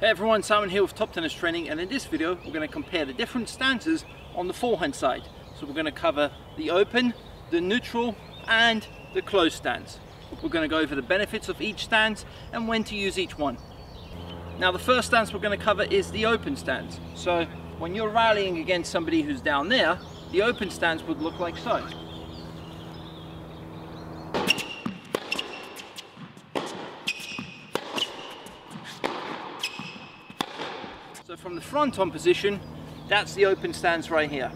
Hey everyone, Simon here with Top Tennis Training, and in this video we're going to compare the different stances on the forehand side. So we're going to cover the open, the neutral and the closed stance. We're going to go over the benefits of each stance and when to use each one. Now the first stance we're going to cover is the open stance. So when you're rallying against somebody who's down there, the open stance would look like so. So from the front on position, that's the open stance right here.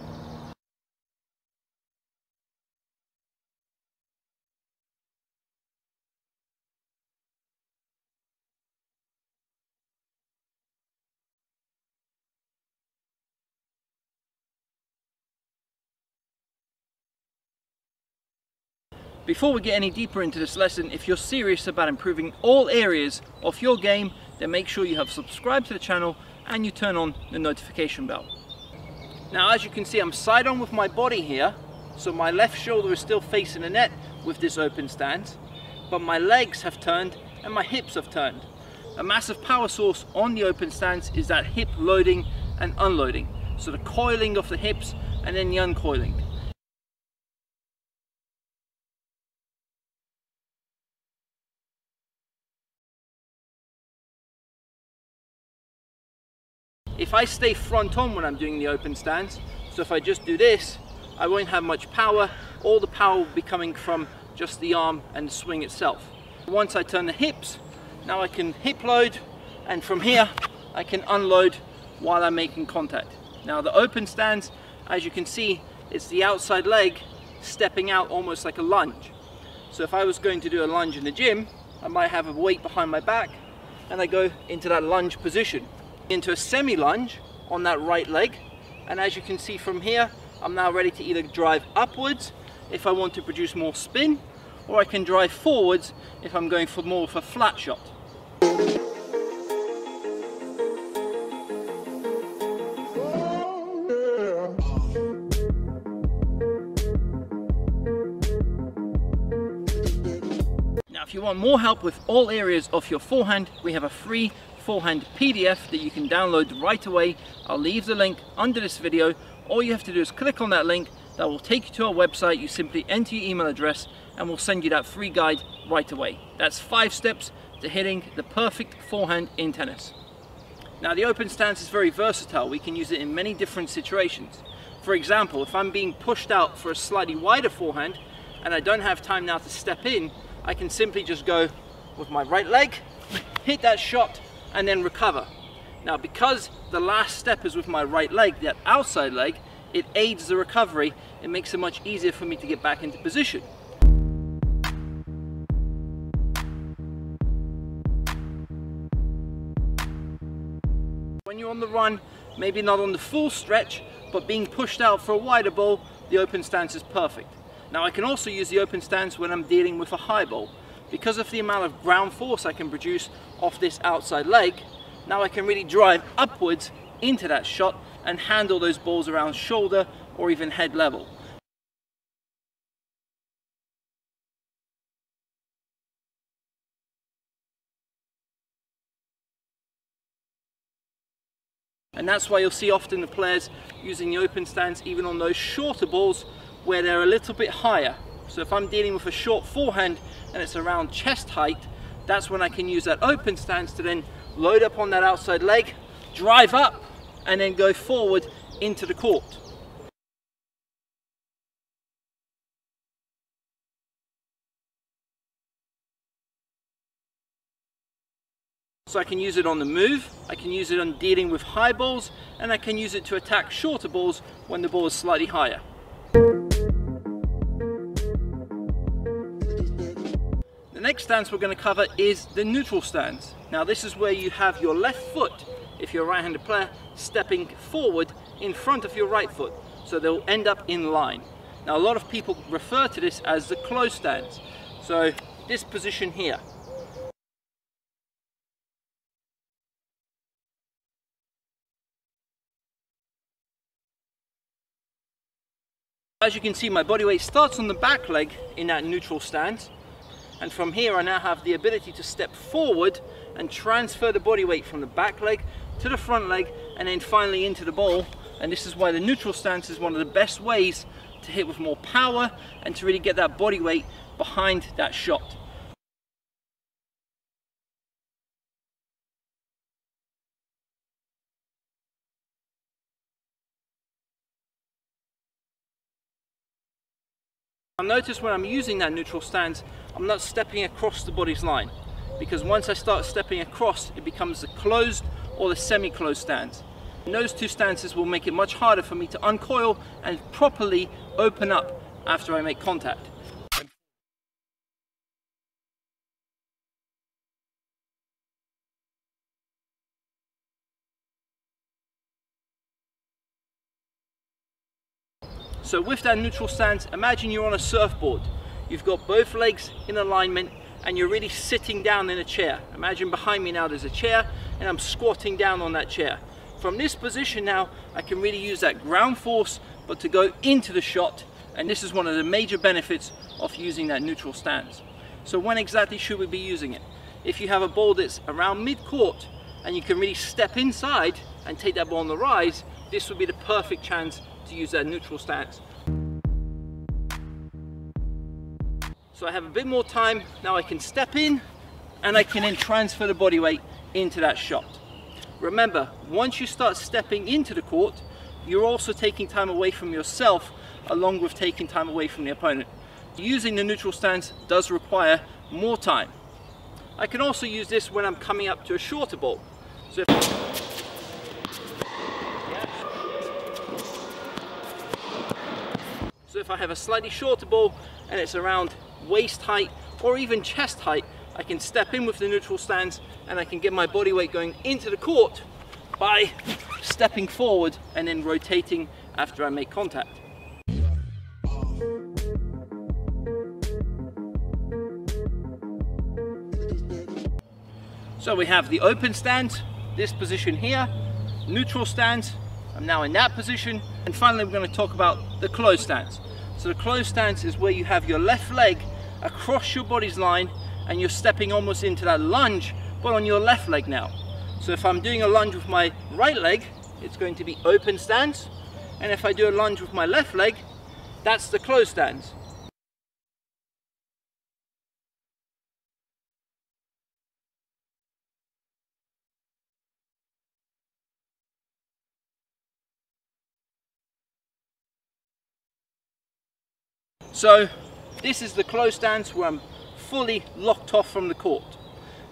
Before we get any deeper into this lesson, if you're serious about improving all areas of your game, then make sure you have subscribed to the channel and you turn on the notification bell. Now as you can see, I'm side on with my body here, so my left shoulder is still facing the net with this open stance, but my legs have turned and my hips have turned. A massive power source on the open stance is that hip loading and unloading, so the coiling of the hips and then the uncoiling. If I stay front on when I'm doing the open stance, so if I just do this, I won't have much power. All the power will be coming from just the arm and the swing itself. Once I turn the hips, now I can hip load, and from here I can unload while I'm making contact. Now the open stance, as you can see, it's the outside leg stepping out almost like a lunge. So if I was going to do a lunge in the gym, I might have a weight behind my back and I go into that lunge position. Into a semi-lunge on that right leg, and as you can see from here, I'm now ready to either drive upwards if I want to produce more spin, or I can drive forwards if I'm going for more of a flat shot. Now if you want more help with all areas of your forehand, we have a free forehand PDF that you can download right away. I'll leave the link under this video. All you have to do is click on that link. That will take you to our website. You simply enter your email address and we'll send you that free guide right away. That's 5 steps to hitting the perfect forehand in tennis. Now the open stance is very versatile. We can use it in many different situations. For example, if I'm being pushed out for a slightly wider forehand and I don't have time now to step in, I can simply just go with my right leg, hit that shot and then recover. Now because the last step is with my right leg, that outside leg, it aids the recovery. It makes it much easier for me to get back into position. When you're on the run, maybe not on the full stretch, but being pushed out for a wider ball, the open stance is perfect. Now I can also use the open stance when I'm dealing with a high ball. Because of the amount of ground force I can produce off this outside leg, now I can really drive upwards into that shot and handle those balls around shoulder or even head level. And that's why you'll see often the players using the open stance even on those shorter balls where they're a little bit higher. So if I'm dealing with a short forehand and it's around chest height, that's when I can use that open stance to then load up on that outside leg, drive up, and then go forward into the court. So I can use it on the move, I can use it on dealing with high balls, and I can use it to attack shorter balls when the ball is slightly higher. The next stance we're going to cover is the neutral stance. Now this is where you have your left foot, if you're a right-handed player, stepping forward in front of your right foot, so they'll end up in line. Now a lot of people refer to this as the closed stance. So this position here. As you can see, my body weight starts on the back leg in that neutral stance, and from here I now have the ability to step forward and transfer the body weight from the back leg to the front leg and then finally into the ball. And this is why the neutral stance is one of the best ways to hit with more power and to really get that body weight behind that shot. I'll notice when I'm using that neutral stance, I'm not stepping across the body's line, because once I start stepping across, it becomes the closed or the semi-closed stance. And those two stances will make it much harder for me to uncoil and properly open up after I make contact. So with that neutral stance, imagine you're on a surfboard. You've got both legs in alignment and you're really sitting down in a chair. Imagine behind me now there's a chair and I'm squatting down on that chair. From this position now, I can really use that ground force, but to go into the shot. And this is one of the major benefits of using that neutral stance. So when exactly should we be using it? If you have a ball that's around mid-court and you can really step inside and take that ball on the rise, this would be the perfect chance to use that neutral stance. So I have a bit more time, now I can step in and I can then transfer the body weight into that shot. Remember, once you start stepping into the court, you're also taking time away from yourself along with taking time away from the opponent. Using the neutral stance does require more time. I can also use this when I'm coming up to a shorter ball. So if I have a slightly shorter ball and it's around waist height or even chest height, I can step in with the neutral stance and I can get my body weight going into the court by stepping forward and then rotating after I make contact. So we have the open stance, this position here, neutral stance, I'm now in that position, and finally we're going to talk about the closed stance. So the closed stance is where you have your left leg across your body's line and you're stepping almost into that lunge, but on your left leg now. So if I'm doing a lunge with my right leg, it's going to be open stance, and if I do a lunge with my left leg, that's the closed stance. So this is the closed stance where I'm fully locked off from the court.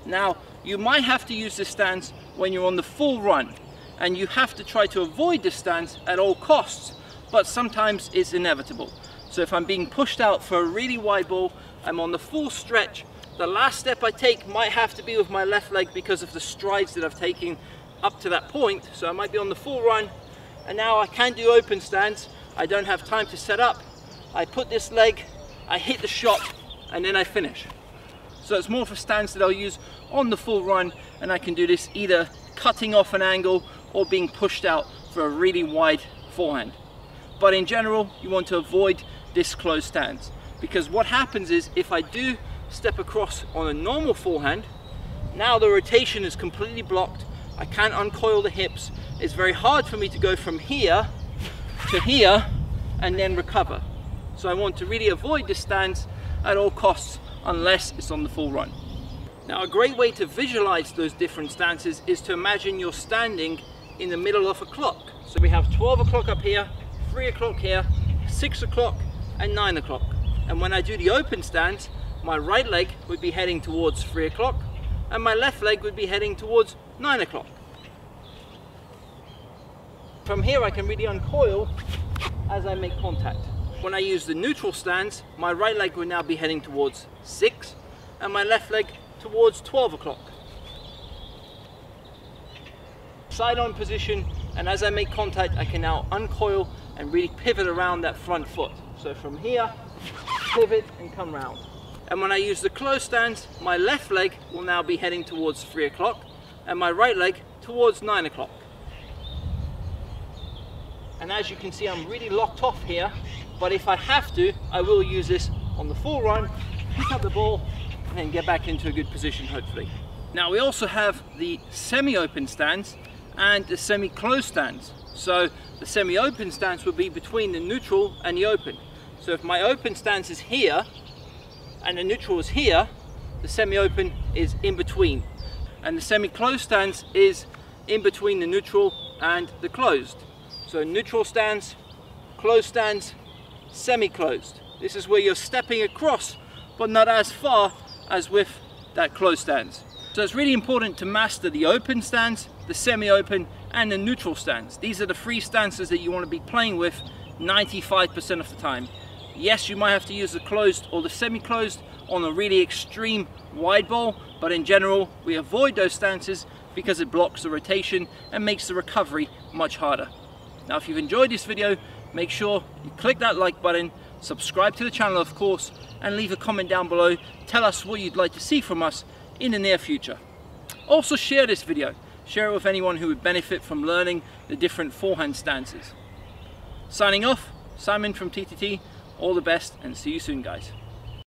Now you might have to use this stance when you're on the full run, and you have to try to avoid this stance at all costs, but sometimes it's inevitable. So if I'm being pushed out for a really wide ball, I'm on the full stretch, the last step I take might have to be with my left leg because of the strides that I've taken up to that point. So I might be on the full run and now I can't do open stance, I don't have time to set up. I put this leg, I hit the shot, and then I finish. So it's more of a stance that I'll use on the full run, and I can do this either cutting off an angle or being pushed out for a really wide forehand. But in general, you want to avoid this closed stance, because what happens is if I do step across on a normal forehand, now the rotation is completely blocked, I can't uncoil the hips, it's very hard for me to go from here to here and then recover. So I want to really avoid this stance at all costs unless it's on the full run. Now a great way to visualize those different stances is to imagine you're standing in the middle of a clock. So we have 12 o'clock up here, 3 o'clock here, 6 o'clock and 9 o'clock. And when I do the open stance, my right leg would be heading towards 3 o'clock and my left leg would be heading towards 9 o'clock. From here I can really uncoil as I make contact. When I use the neutral stance, my right leg will now be heading towards 6 and my left leg towards 12 o'clock. Side on position, and as I make contact I can now uncoil and really pivot around that front foot. So from here, pivot and come round. And when I use the closed stance, my left leg will now be heading towards 3 o'clock and my right leg towards 9 o'clock. And as you can see, I'm really locked off here, but if I have to, I will use this on the full run, pick up the ball, and then get back into a good position, hopefully. Now we also have the semi-open stance and the semi-closed stance. So the semi-open stance would be between the neutral and the open. So if my open stance is here and the neutral is here, the semi-open is in between. And the semi-closed stance is in between the neutral and the closed. So neutral stance, closed stance, semi-closed. This is where you're stepping across, but not as far as with that closed stance. So it's really important to master the open stance, the semi-open, and the neutral stance. These are the three stances that you want to be playing with 95% of the time. Yes, you might have to use the closed or the semi-closed on a really extreme wide ball, but in general, we avoid those stances because it blocks the rotation and makes the recovery much harder. Now, if you've enjoyed this video, make sure you click that like button, subscribe to the channel, of course, and leave a comment down below. Tell us what you'd like to see from us in the near future. Also share this video. Share it with anyone who would benefit from learning the different forehand stances. Signing off, Simon from TTT. All the best and see you soon, guys.